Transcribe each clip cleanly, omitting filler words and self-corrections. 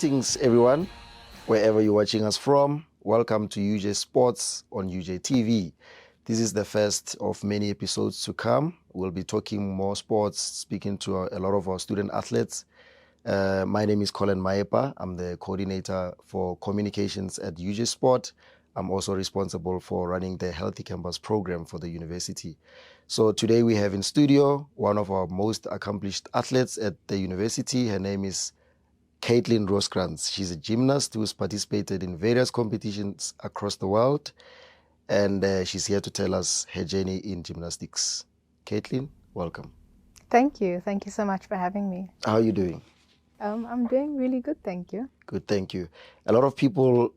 Greetings, everyone, wherever you're watching us from. Welcome to UJ Sports on UJTV. This is the first of many episodes to come. We'll be talking more sports, speaking to a lot of our student athletes. My name is Collen Maepa. I'm the coordinator for communications at UJ Sport. I'm also responsible for running the Healthy Campus program for the university. So today we have in studio one of our most accomplished athletes at the university. Her name is Caitlin Rooskrantz. She's a gymnast who's participated in various competitions across the world, and she's here to tell us her journey in gymnastics. Caitlin, welcome. Thank you. Thank you so much for having me. How are you doing? I'm doing really good, thank you. Good, thank you. A lot of people,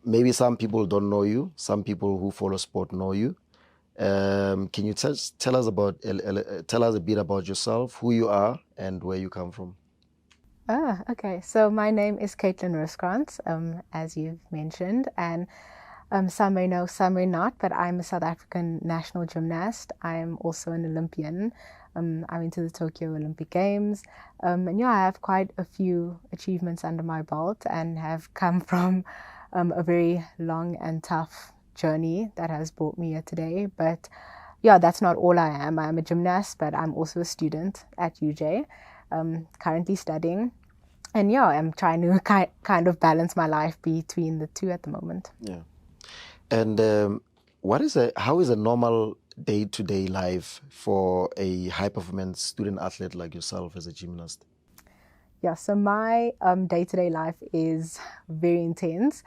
maybe some people don't know you. Some people who follow sport know you. Can you tell us a bit about yourself, who you are, and where you come from? Okay. So my name is Caitlin Rooskrantz, as you've mentioned, and some may know, some may not, but I'm a South African national gymnast. I'm also an Olympian. I went to the Tokyo Olympic Games, and yeah, I have quite a few achievements under my belt and have come from a very long and tough journey that has brought me here today. But yeah, that's not all I am. I'm a gymnast, but I'm also a student at UJ, currently studying. And yeah, I'm trying to kind of balance my life between the two at the moment. Yeah. And how is a normal day-to-day life for a high-performance student athlete like yourself as a gymnast? Yeah, so my day-to-day life is very intense.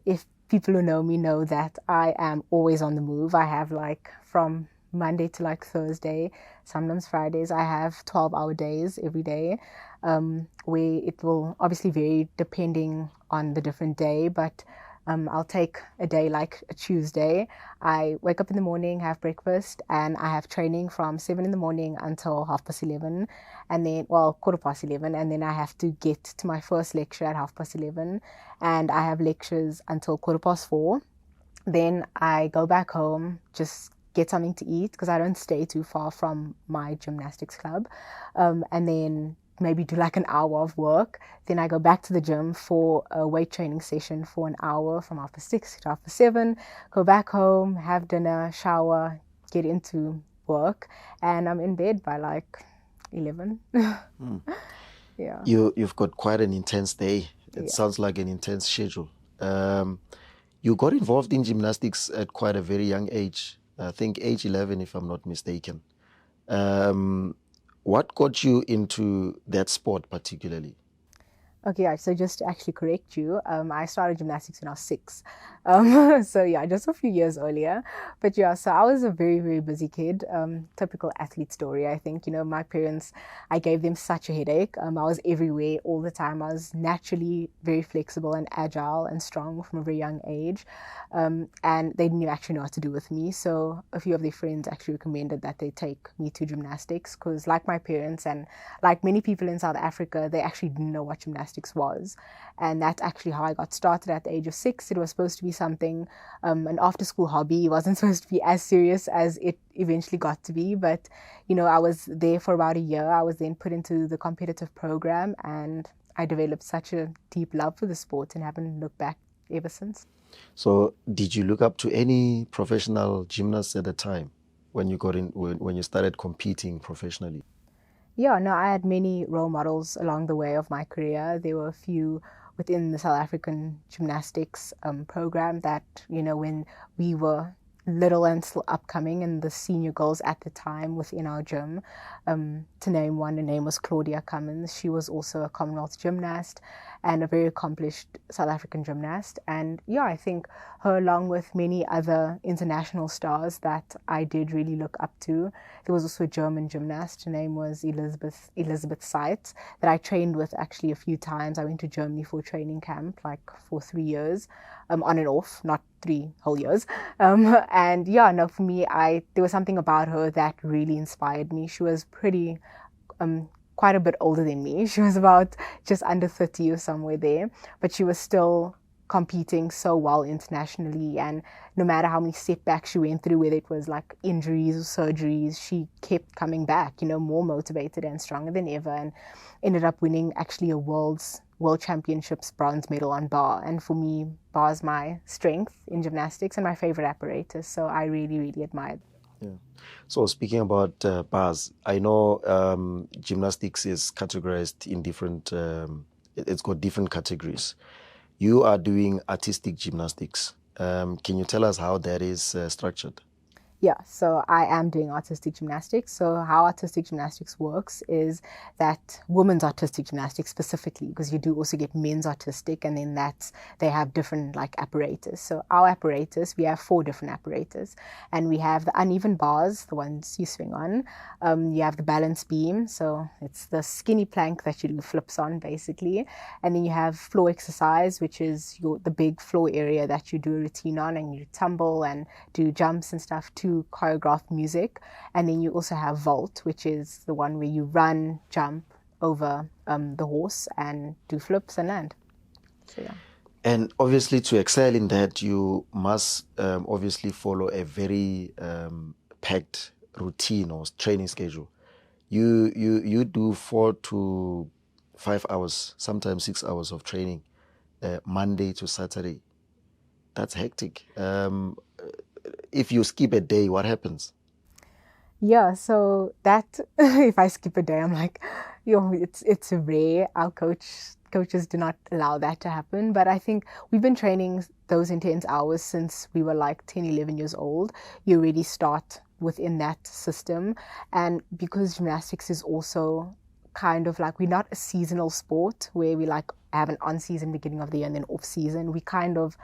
If people who know me know that I am always on the move. I have from Monday to Thursday, sometimes Fridays, I have 12-hour days every day, where it will obviously vary depending on the different day, but I'll take a day like a Tuesday. I wake up in the morning, have breakfast, and I have training from 7 in the morning until 11:30, and then, 11:15, and then I have to get to my first lecture at 11:30, and I have lectures until 4:15. Then I go back home, just get something to eat because I don't stay too far from my gymnastics club, and then maybe do an hour of work. Then I go back to the gym for a weight training session for an hour from 6:30 to 7:30, go back home, have dinner, shower, get into work, and I'm in bed by 11. Yeah. You've got quite an intense day. It Yeah. sounds like an intense schedule. You got involved in gymnastics at quite a very young age. I think age 11, if I'm not mistaken. What got you into that sport particularly? Okay, so just to actually correct you, I started gymnastics when I was 6. So yeah, just a few years earlier. But yeah, so I was a very, very busy kid. Typical athlete story, I think. My parents, I gave them such a headache. I was everywhere all the time. I was naturally very flexible and agile and strong from a very young age. And they didn't actually know what to do with me. So a few of their friends actually recommended that they take me to gymnastics because like my parents and like many people in South Africa, they actually didn't know what gymnastics was. And that's actually how I got started at the age of 6. It was supposed to be something, an after-school hobby. It wasn't supposed to be as serious as it eventually got to be. But, I was there for about a year. I was then put into the competitive program and I developed such a deep love for the sport and haven't looked back ever since. So did you look up to any professional gymnasts at the time when you got in, when you started competing professionally? Yeah, no, I had many role models along the way of my career. There were a few within the South African gymnastics program that, when we were little and still upcoming and the senior girls at the time within our gym. To name one, her name was Claudia Cummins. She was also a Commonwealth gymnast and a very accomplished South African gymnast. And yeah, I think her, along with many other international stars that I did really look up to. There was also a German gymnast. Her name was Elizabeth Seitz that I trained with actually a few times. I went to Germany for a training camp for 3 years, on and off, not 3 whole years. And yeah, no, for me, there was something about her that really inspired me. She was quite a bit older than me. She was about just under 30 or somewhere there, but she was still competing so well internationally, and no matter how many setbacks she went through, whether it was injuries or surgeries, she kept coming back, more motivated and stronger than ever, and ended up winning actually a world's World Championships bronze medal on bar. And for me, bar is my strength in gymnastics and my favorite apparatus. So I really, really admire it. Yeah. So speaking about bars, I know gymnastics is categorized in different, it's got different categories. You are doing artistic gymnastics. Can you tell us how that is structured? Yeah, so I am doing artistic gymnastics. So how artistic gymnastics works is that women's artistic gymnastics specifically, because you do also get men's artistic, and then they have different like apparatus. So our apparatus, we have 4 different apparatus, and we have the uneven bars, the ones you swing on. You have the balance beam, so it's the skinny plank that you do flips on basically, and then you have floor exercise, which is the big floor area that you do a routine on, and you tumble and do jumps and stuff to choreographed music. And then you also have vault, which is the one where you run, jump over the horse and do flips and land. So yeah. And obviously to excel in that, you must obviously follow a very packed routine or training schedule. You do 4 to 5 hours, sometimes 6 hours of training, Monday to Saturday. That's hectic. If you skip a day, what happens? Yeah, so that if I skip a day, I'm like, it's rare. Our coaches do not allow that to happen. But I think we've been training those intense hours since we were like 10, 11 years old. You already start within that system. And because gymnastics is also kind of like, we're not a seasonal sport where we like have an on-season beginning of the year and then off-season. We kind of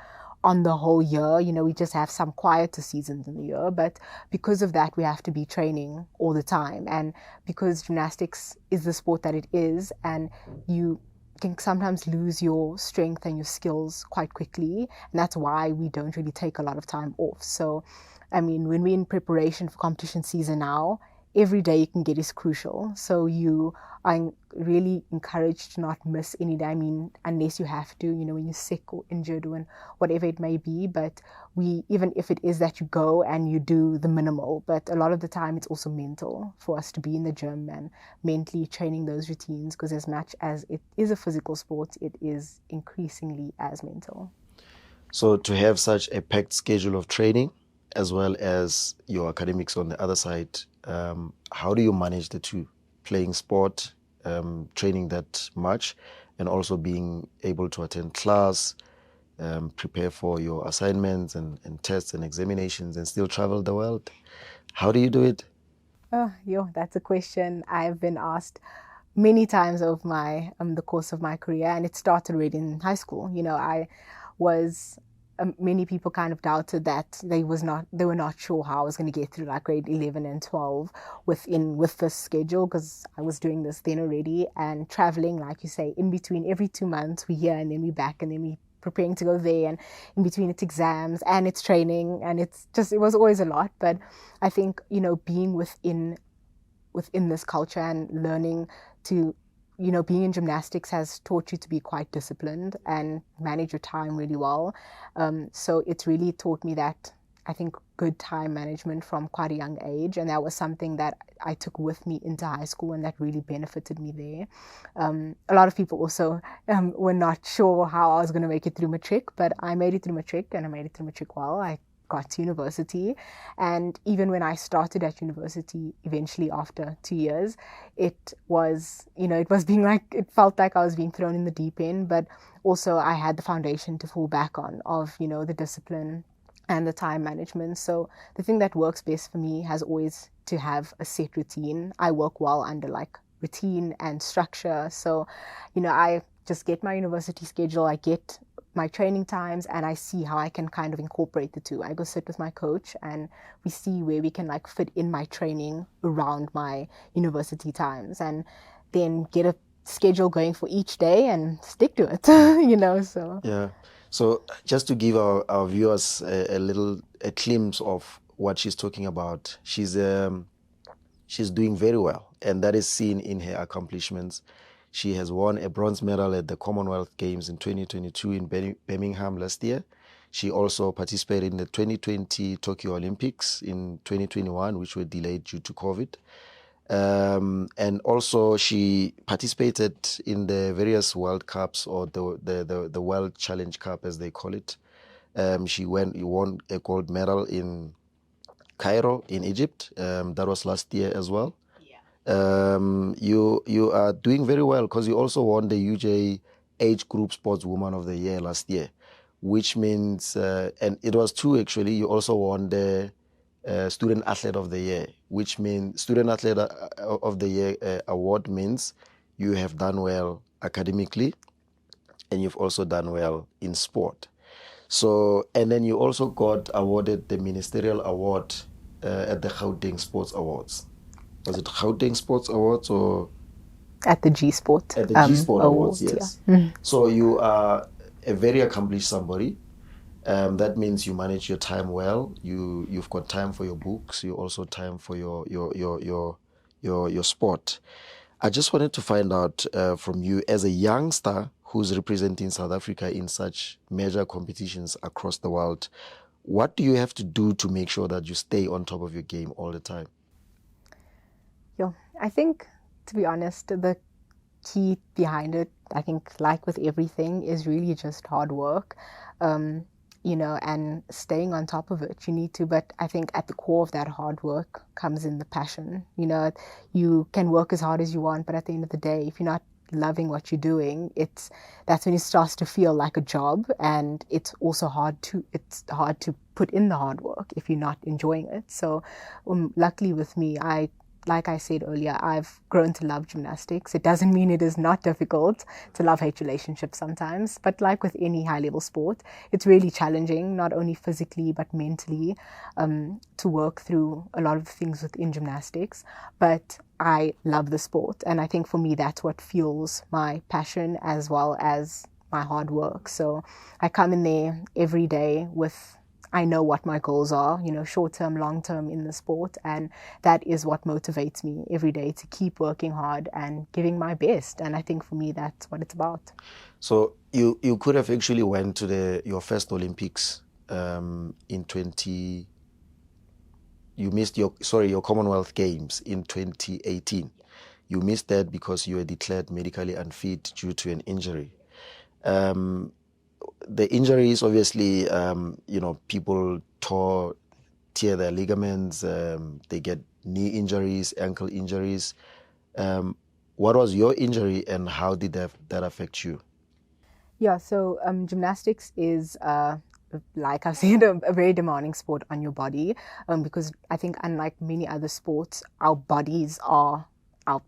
on the whole year, we just have some quieter seasons in the year, but because of that, we have to be training all the time. And because gymnastics is the sport that it is, and you can sometimes lose your strength and your skills quite quickly, and that's why we don't really take a lot of time off. So, I mean, when we're in preparation for competition season now, every day you can get is crucial. So you are really encouraged to not miss any day. I mean, unless you have to, when you're sick or injured or whatever it may be. But even if it is that you go and you do the minimal, but a lot of the time it's also mental for us to be in the gym and mentally training those routines, because as much as it is a physical sport, it is increasingly as mental. So to have such a packed schedule of training, as well as your academics on the other side, how do you manage the two? Playing sport, training that much, and also being able to attend class, prepare for your assignments and tests and examinations, and still travel the world. How do you do it? Oh, that's a question I've been asked many times over the course of my career, and it started already in high school. I was many people kind of doubted that they were not sure how I was going to get through like grade 11 and 12 with this schedule, because I was doing this then already and traveling, like you say, in between every 2 months we here and then we back and then we preparing to go there, and in between it's exams and it's training, and it was always a lot. But I think being within this culture and learning to being in gymnastics has taught you to be quite disciplined and manage your time really well. So it's really taught me that, I think, good time management from quite a young age. And that was something that I took with me into high school, and that really benefited me there. A lot of people also were not sure how I was going to make it through matric, but I made it through matric, and I made it through matric well. I got to university, and even when I started at university eventually after 2 years, it was it felt like I was being thrown in the deep end, but also I had the foundation to fall back on of the discipline and the time management. So the thing that works best for me has always to have a set routine. I work well under like routine and structure. So I just get my university schedule, I get my training times, and I see how I can kind of incorporate the two. I go sit with my coach and we see where we can like fit in my training around my university times, and then get a schedule going for each day and stick to it. So Yeah. So just to give our viewers a glimpse of what she's talking about, she's doing very well, and that is seen in her accomplishments. She has won a bronze medal at the Commonwealth Games in 2022 in Birmingham last year. She also participated in the 2020 Tokyo Olympics in 2021, which were delayed due to COVID. And also she participated in the various World Cups, or the World Challenge Cup as they call it. She won a gold medal in Cairo in Egypt. That was last year as well. You are doing very well because you also won the UJ Age Group Sportswoman of the Year last year, which means, and it was two actually, you also won the Student Athlete of the Year, which means Student Athlete of the Year award means you have done well academically and you've also done well in sport. So, and then you also got awarded the Ministerial Award at the Gauteng Sports Awards. Was it Gauteng Sports Awards or? At the G Sport. At the G Sport Awards, yes. Yeah. So you are a very accomplished somebody. That means you manage your time well. You've got time for your books. You also time for your sport. I just wanted to find out from you, as a youngster who's representing South Africa in such major competitions across the world, what do you have to do to make sure that you stay on top of your game all the time? Yeah, I think, to be honest, the key behind it, I think, like with everything, is really just hard work, and staying on top of it. You need to, but I think at the core of that hard work comes in the passion. You can work as hard as you want, but at the end of the day, if you're not loving what you're doing, that's when it starts to feel like a job, and it's hard to put in the hard work if you're not enjoying it. So luckily with me, like I said earlier, I've grown to love gymnastics. It doesn't mean it is not difficult. It's a love-hate relationship sometimes. But like with any high-level sport, it's really challenging, not only physically but mentally, to work through a lot of things within gymnastics. But I love the sport. And I think for me, that's what fuels my passion as well as my hard work. So I come in there every day I know what my goals are, short-term, long-term in the sport. And that is what motivates me every day to keep working hard and giving my best. And I think for me, that's what it's about. So you could have actually went to your first Olympics in 20... You missed your Commonwealth Games in 2018. You missed that because you were declared medically unfit due to an injury. The injuries, obviously, people tear their ligaments, they get knee injuries, ankle injuries. What was your injury and how did that affect you? Yeah, so gymnastics is, like I've said, a very demanding sport on your body, because I think unlike many other sports, our bodies are our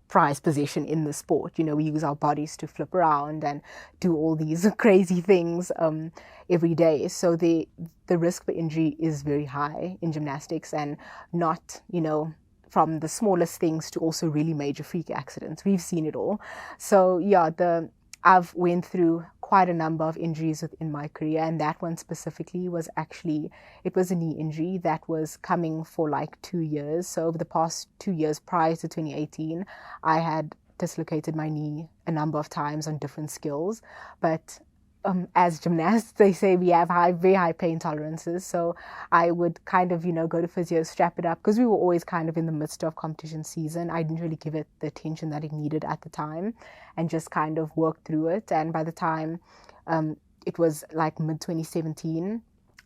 prized possession in the sport. We use our bodies to flip around and do all these crazy things every day. So the risk for injury is very high in gymnastics, and not, from the smallest things to also really major freak accidents. We've seen it all. So yeah, I've went through quite a number of injuries within my career, and that one specifically was it was a knee injury that was coming for like 2 years. So over the past 2 years prior to 2018, I had dislocated my knee a number of times on different skills. But as gymnasts, they say we have very high pain tolerances. So I would kind of, go to physio, strap it up, because we were always kind of in the midst of competition season. I didn't really give it the attention that it needed at the time, and just kind of work through it. And by the time it was like mid-2017,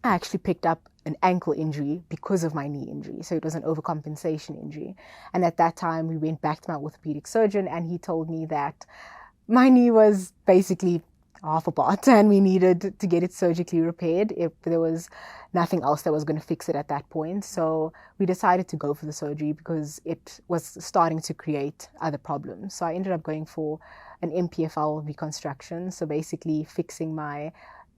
I actually picked up an ankle injury because of my knee injury. So it was an overcompensation injury. And at that time, we went back to my orthopedic surgeon, and he told me that my knee was basically half apart and we needed to get it surgically repaired if there was nothing else that was going to fix it at that point. So we decided to go for the surgery because it was starting to create other problems. So I ended up going for an MPFL reconstruction. So basically fixing my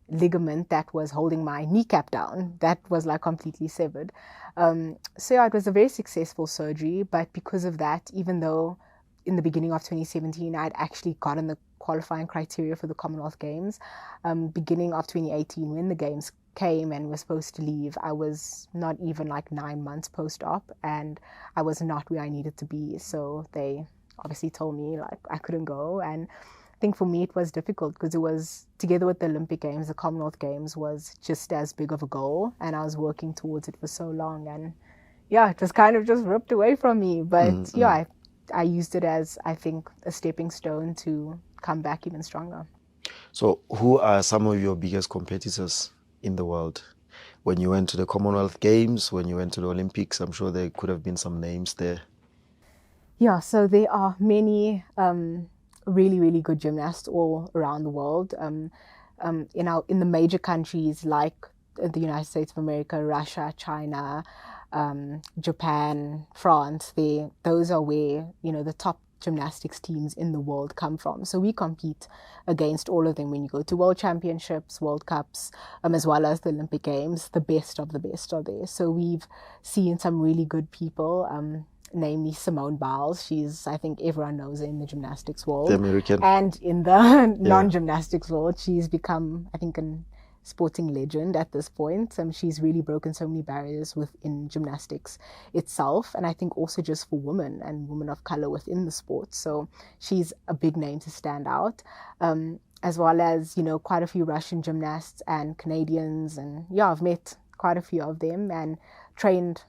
ligament that was holding my kneecap down. That was like completely severed. So yeah, it was a very successful surgery. But because of that, even though in the beginning of 2017, I'd actually gotten the qualifying criteria for the Commonwealth Games, beginning of 2018, when the games came and was supposed to leave, I was not even like 9 months post-op, and I was not where I needed to be. So they obviously told me like I couldn't go. And I think for me it was difficult because it was, together with the Olympic Games, the Commonwealth Games was just as big of a goal, and I was working towards it for so long. And yeah, it was kind of just ripped away from me. But Mm-hmm. yeah, I used it as, I think, a stepping stone to come back even stronger. So who are some of your biggest competitors in the world? When you went to the Commonwealth Games, when you went to the Olympics, I'm sure there could have been some names there. Yeah, so there are many really, really good gymnasts all around the world. In the major countries like the United States of America, Russia, China, Japan, France. Those are where the top gymnastics teams in the world come from. So we compete against all of them when you go to World Championships, World Cups, as well as the Olympic Games. The best of the best are there. So we've seen some really good people. Namely Simone Biles. I think everyone knows her in the gymnastics The world. American. And in the non-gymnastics world, she's become, I think, an sporting legend at this point. She's really broken so many barriers within gymnastics itself, and I think also just for women and women of color within the sport. So she's a big name to stand out. As well as, quite a few Russian gymnasts and Canadians. And yeah, I've met quite a few of them and trained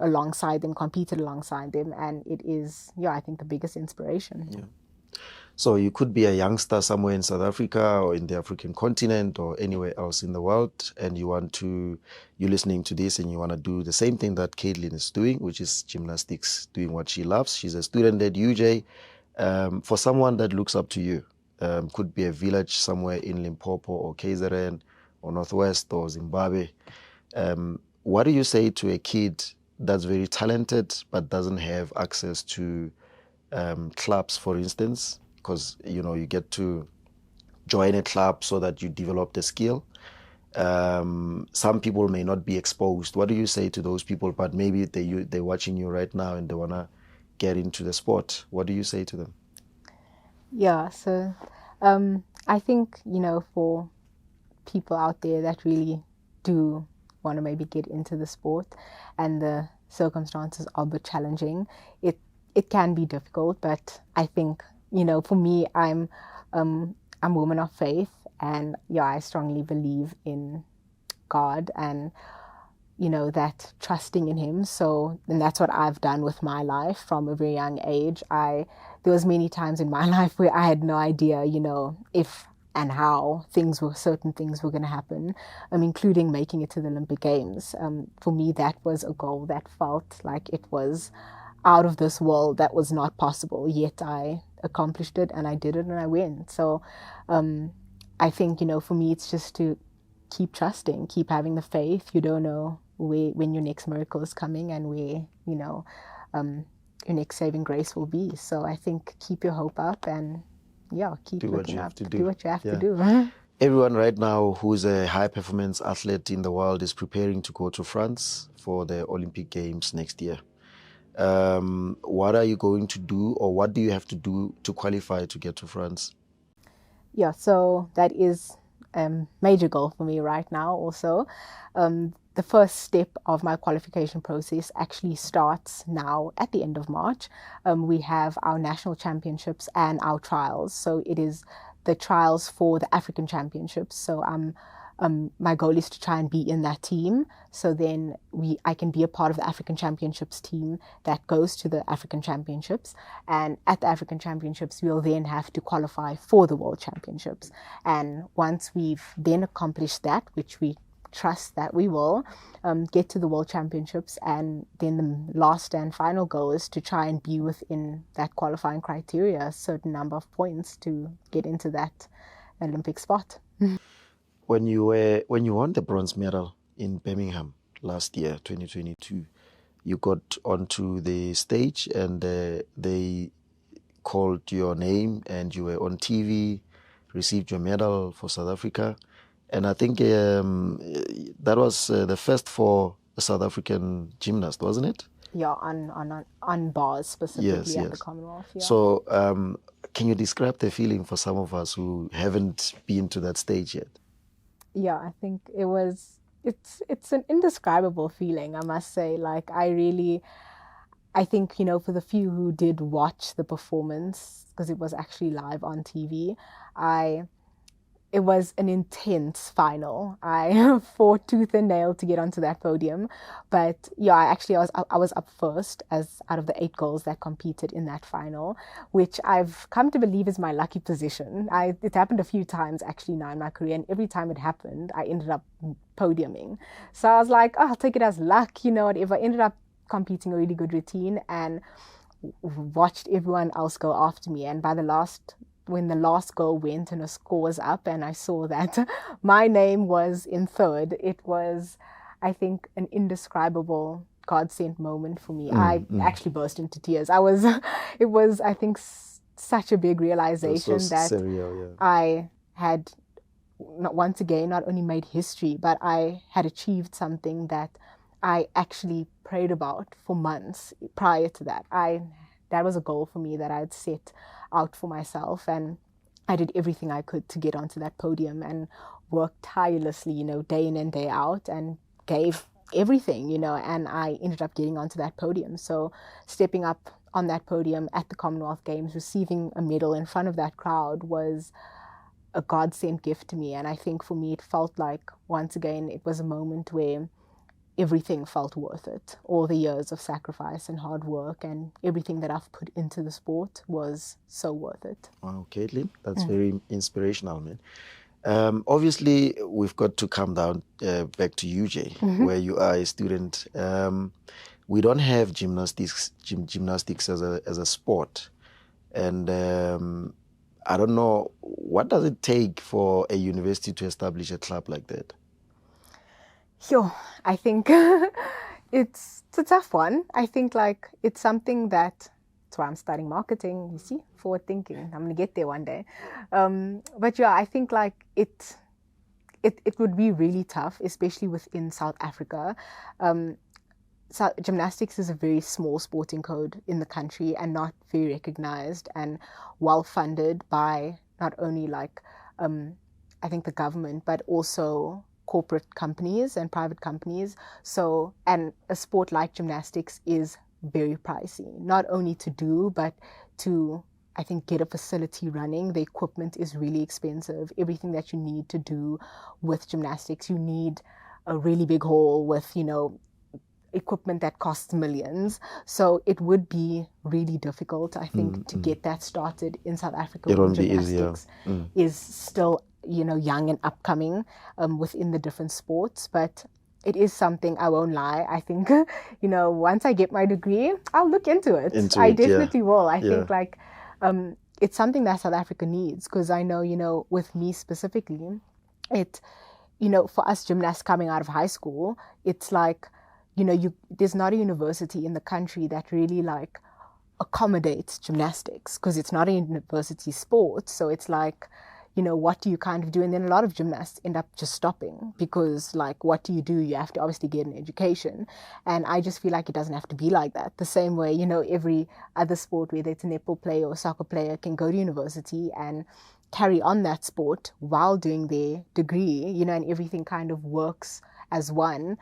alongside them, competed alongside them, and it is, I think, the biggest inspiration. Yeah. So you could be a youngster somewhere in South Africa or in the African continent or anywhere else in the world, and you're listening to this and you want to do the same thing that Caitlin is doing, which is gymnastics, doing what she loves. She's a student at UJ. For someone that looks up to you, could be a village somewhere in Limpopo or KZN or Northwest or Zimbabwe. What do you say to a kid that's very talented but doesn't have access to clubs, for instance? Because you get to join a club so that you develop the skill. Some people may not be exposed. What do you say to those people? But maybe they're watching you right now and they wanna get into the sport. What do you say to them? Yeah, so I think for people out there that really do want to maybe get into the sport and the circumstances are a bit challenging, it can be difficult, but I think for me, I'm a woman of faith, and I strongly believe in God and that trusting in him. And that's what I've done with my life from a very young age. There was many times in my life where I had no idea if and how certain things were going to happen, including making it to the Olympic Games. For me, that was a goal that felt like it was out of this world, that was not possible, yet I accomplished it and I did it and I went. So I think, for me, it's just to keep trusting, keep having the faith. You don't know when your next miracle is coming and where, your next saving grace will be. So I think keep your hope up and keep looking up. Do what you have to do. Everyone right now who's a high performance athlete in the world is preparing to go to France for the Olympic Games next year. What are you going to do, or what do you have to do to qualify to get to France? Yeah, so that is a major goal for me right now also. The first step of my qualification process actually starts now at the end of March. We have our national championships and our trials. So it is the trials for the African championships. So my goal is to try and be in that team. So then I can be a part of the African Championships team that goes to the African Championships. And at the African Championships, we'll then have to qualify for the World Championships. And once we've then accomplished that, which we trust that we will, get to the World Championships. And then the last and final goal is to try and be within that qualifying criteria, a certain number of points to get into that Olympic spot. When you won the bronze medal in Birmingham last year, 2022, you got onto the stage and they called your name and you were on TV, received your medal for South Africa. And I think that was the first for a South African gymnast, wasn't it? Yeah, on bars specifically at the Commonwealth. Yeah. So can you describe the feeling for some of us who haven't been to that stage yet? Yeah, I think it's an indescribable feeling, I must say. Like I think, for the few who did watch the performance, because it was actually live on TV, it was an intense final. I fought tooth and nail to get onto that podium. But yeah, I was up first as out of the 8 girls that competed in that final, which I've come to believe is my lucky position. It happened a few times actually now in my career, and every time it happened, I ended up podiuming. So I was like, oh, I'll take it as luck, whatever. I ended up competing a really good routine and watched everyone else go after me. And when the last girl went and her score was up and I saw that my name was in third, it was, I think, an indescribable God-sent moment for me. I actually burst into tears. It was, I think, such a big realization that surreal, yeah. I had once again not only made history, but I had achieved something that I actually prayed about for months prior to that. That was a goal for me that I had set out for myself, and I did everything I could to get onto that podium and worked tirelessly, day in and day out, and gave everything, and I ended up getting onto that podium. So stepping up on that podium at the Commonwealth Games, receiving a medal in front of that crowd was a God-sent gift to me. And I think for me, it felt like, once again, it was a moment where everything felt worth it. All the years of sacrifice and hard work and everything that I've put into the sport was so worth it. Wow, Caitlin, that's very inspirational, man. Obviously, we've got to come down back to UJ, where you are a student. We don't have gymnastics as a sport, and I don't know, what does it take for a university to establish a club like that? I think it's a tough one. I think it's something that's why I'm studying marketing. You see, forward thinking. I'm gonna get there one day. But yeah, I think it would be really tough, especially within South Africa. Gymnastics is a very small sporting code in the country and not very recognized and well funded by not only I think the government, but also corporate companies and private companies. So, and a sport like gymnastics is very pricey, not only to do, but to, I think, get a facility running. The equipment is really expensive. Everything that you need to do with gymnastics, you need a really big hall with, equipment that costs millions. So it would be really difficult, I think, to get that started in South Africa. It won't be easier. Is still, young and upcoming within the different sports. But it is something, I won't lie, I think, once I get my degree, I'll look into it. I definitely will. I think it's something that South Africa needs, because I know, with me specifically, for us gymnasts coming out of high school, it's there's not a university in the country that really accommodates gymnastics, because it's not a university sport. So it's what do you kind of do? And then a lot of gymnasts end up just stopping, because what do? You have to obviously get an education. And I just feel like it doesn't have to be like that. The same way, every other sport, whether it's a netball player or a soccer player, can go to university and carry on that sport while doing their degree, and everything kind of works as one.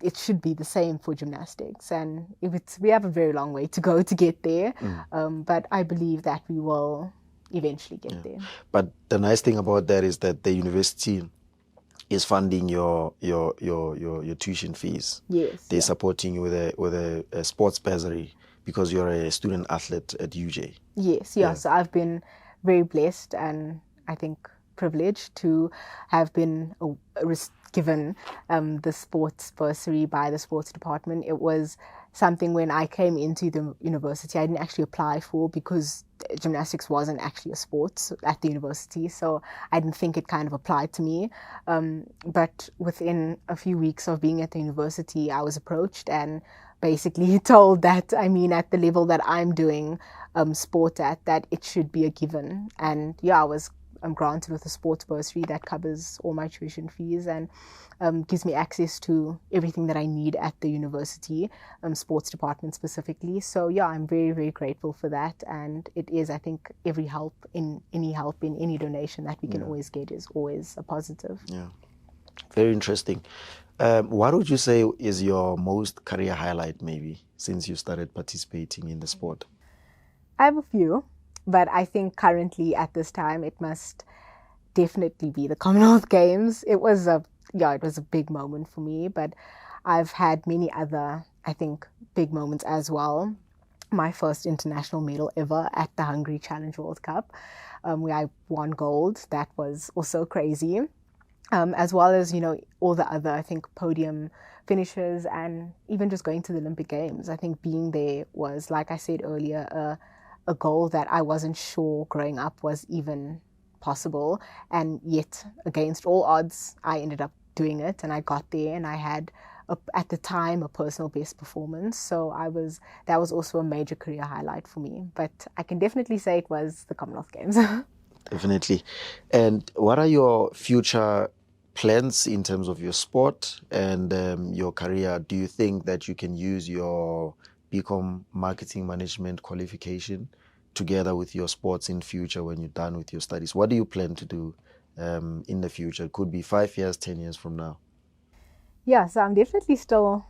It should be the same for gymnastics, and we have a very long way to go to get there, but I believe that we will eventually get there. But the nice thing about that is that the university is funding your tuition fees. Yes, they're supporting you with a sports bursary because you're a student athlete at UJ. Yes, so I've been very blessed and I think privileged to have been given the sports bursary by the sports department. It was something when I came into the university I didn't actually apply for, because gymnastics wasn't actually a sport at the university, so I didn't think it kind of applied to me. But within a few weeks of being at the university, I was approached and basically told that, at the level that I'm doing sport at, that it should be a given. And I'm granted with a sports bursary that covers all my tuition fees and gives me access to everything that I need at the university, sports department specifically. So I'm very, very grateful for that. And it is, I think, any help in any donation that we can always get is always a positive. Yeah, very interesting. What would you say is your most career highlight, maybe, since you started participating in the sport? I have a few. But I think currently at this time, it must definitely be the Commonwealth Games. It was a big moment for me, but I've had many other, I think, big moments as well. My first international medal ever at the Hungary Challenge World Cup, where I won gold. That was also crazy. As well as, all the other, I think, podium finishes, and even just going to the Olympic Games. I think being there was, like I said earlier, a goal that I wasn't sure growing up was even possible. And yet, against all odds, I ended up doing it, and I got there, and I had, at the time, a personal best performance. So that was also a major career highlight for me. But I can definitely say it was the Commonwealth Games. Definitely. And what are your future plans in terms of your sport and your career? Do you think that you can use your BCom marketing management qualification together with your sports in future when you're done with your studies? What do you plan to do in the future? It could be 5 years, 10 years from now. Yeah, so I'm definitely still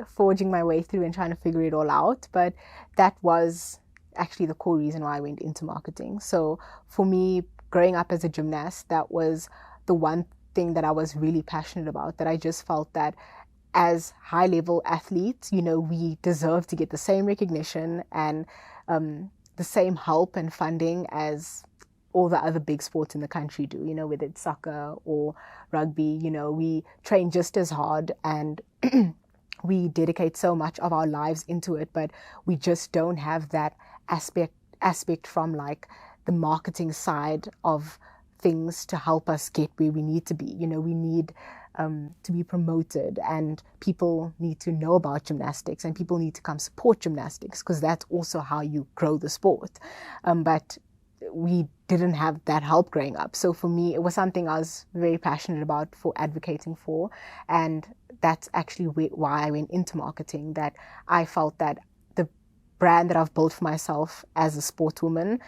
forging my way through and trying to figure it all out. But that was actually the core reason why I went into marketing. So for me, growing up as a gymnast, that was the one thing that I was really passionate about, that I just felt that as high level athletes, we deserve to get the same recognition and the same help and funding as all the other big sports in the country do, whether it's soccer or rugby. We train just as hard, and we dedicate so much of our lives into it, but we just don't have that aspect from like the marketing side of things to help us get where we need to be. We need to be promoted, and people need to know about gymnastics, and people need to come support gymnastics, because that's also how you grow the sport. But we didn't have that help growing up. So for me, it was something I was very passionate about, for advocating for. And that's actually why I went into marketing, that I felt that the brand that I've built for myself as a sportswoman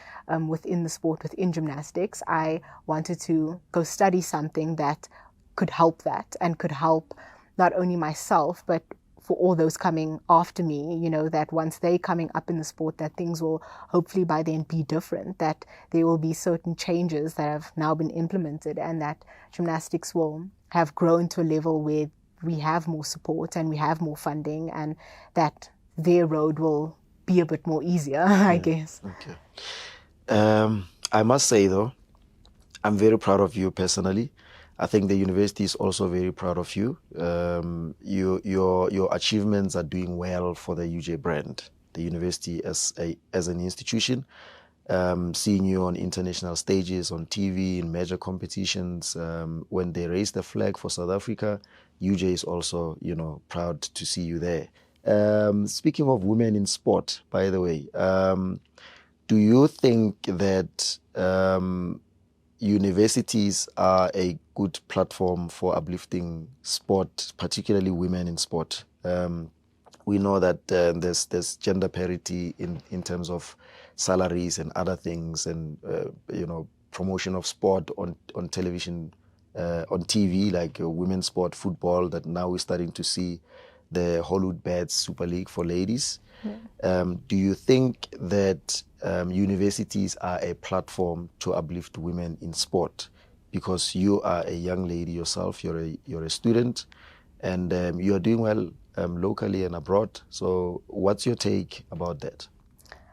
within the sport, within gymnastics, I wanted to go study something that could help that, and could help not only myself, but for all those coming after me, that once they're coming up in the sport, that things will hopefully by then be different, that there will be certain changes that have now been implemented, and that gymnastics will have grown to a level where we have more support and we have more funding, and that their road will be a bit more easier, I guess. Okay. I must say, though, I'm very proud of you personally. I think the university is also very proud of you. Your achievements are doing well for the UJ brand. The university as an institution, seeing you on international stages, on TV, in major competitions, when they raise the flag for South Africa, UJ is also, proud to see you there. Speaking of women in sport, by the way, do you think that universities are a good platform for uplifting sport, particularly women in sport? We know that there's gender parity in terms of salaries and other things, and promotion of sport on television, on TV, like women's sport, football. That now we're starting to see the Hollywood Bats Super League for ladies. Yeah. Do you think that universities are a platform to uplift women in sport? Because you are a young lady yourself, you're a student, and you are doing well locally and abroad. So what's your take about that?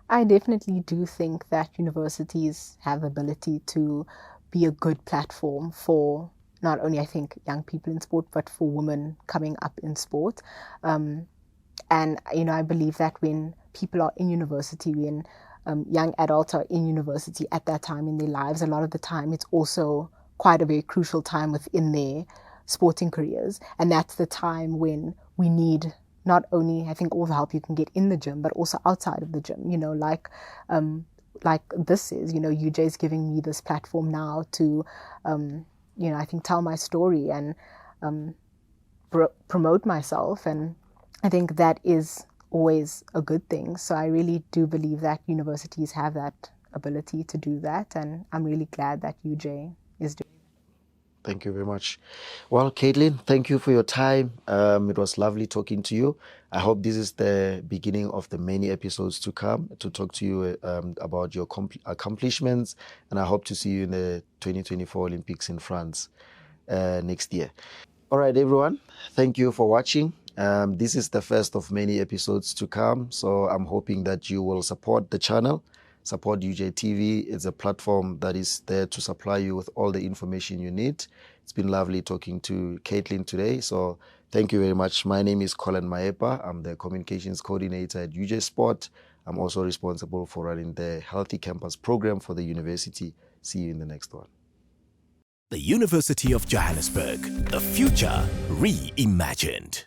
I definitely do think that universities have the ability to be a good platform for not only, I think, young people in sport, but for women coming up in sport. And, I believe that when people are in university, when young adults are in university at that time in their lives, a lot of the time it's also quite a very crucial time within their sporting careers. And that's the time when we need not only, I think, all the help you can get in the gym, but also outside of the gym, like this is, UJ is giving me this platform now to, I think, tell my story and promote myself. And I think that is always a good thing. So I really do believe that universities have that ability to do that. And I'm really glad that UJ is doing that. Thank you very much. Well, Caitlin, thank you for your time. It was lovely talking to you. I hope this is the beginning of the many episodes to come to talk to you about your accomplishments, and I hope to see you in the 2024 Olympics in France next year. All right, everyone. Thank you for watching. This is the first of many episodes to come, so I'm hoping that you will support the channel, support UJTV. It's a platform that is there to supply you with all the information you need. It's been lovely talking to Caitlin today, so thank you very much. My name is Collen Maepa. I'm the communications coordinator at UJ Sport. I'm also responsible for running the Healthy Campus program for the university. See you in the next one. The University of Johannesburg, the future reimagined.